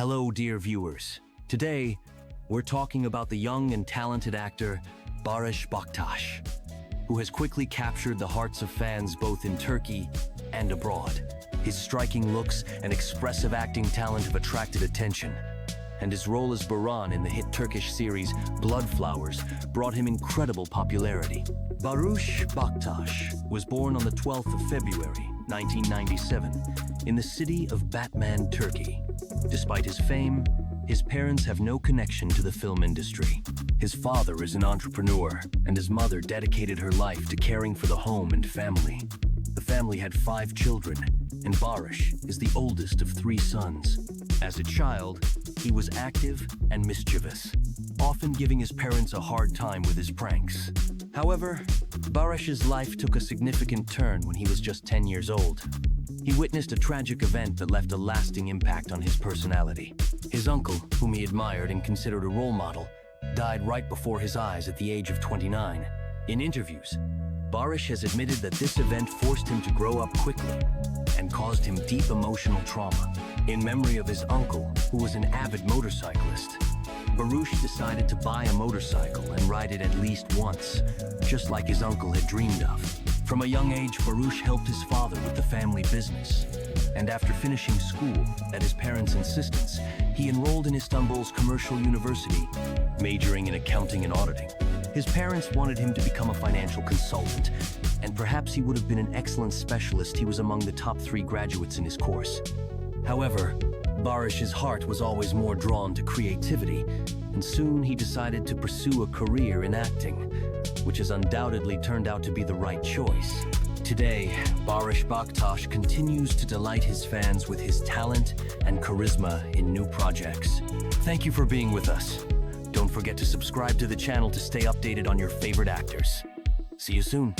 Hello, dear viewers. Today, we're talking about the young and talented actor Baris Baktas, who has quickly captured the hearts of fans both in Turkey and abroad. His striking looks and expressive acting talent have attracted attention, and his role as Baran in the hit Turkish series Bloodflowers brought him incredible popularity. Baris Baktas was born on the 12th of February, 1997, in the city of Batman, Turkey. Despite his fame, his parents have no connection to the film industry. His father is an entrepreneur, and his mother dedicated her life to caring for the home and family. The family had 5 children, and Baris is the oldest of 3 sons. As a child, he was active and mischievous, often giving his parents a hard time with his pranks. However, Baris's life took a significant turn when he was just 10 years old. He witnessed a tragic event that left a lasting impact on his personality. His uncle, whom he admired and considered a role model, died right before his eyes at the age of 29. In interviews, Baris has admitted that this event forced him to grow up quickly and caused him deep emotional trauma. In memory of his uncle, who was an avid motorcyclist, Baris decided to buy a motorcycle and ride it at least once, just like his uncle had dreamed of. From a young age, Baris helped his father with the family business, and after finishing school, at his parents' insistence, he enrolled in Istanbul's commercial university, majoring in accounting and auditing. His parents wanted him to become a financial consultant, and perhaps he would have been an excellent specialist. He was among the top 3 graduates in his course. However, Baris's heart was always more drawn to creativity, and soon he decided to pursue a career in acting, which has undoubtedly turned out to be the right choice. Today, Baris Baktas continues to delight his fans with his talent and charisma in new projects. Thank you for being with us. Don't forget to subscribe to the channel to stay updated on your favorite actors. See you soon.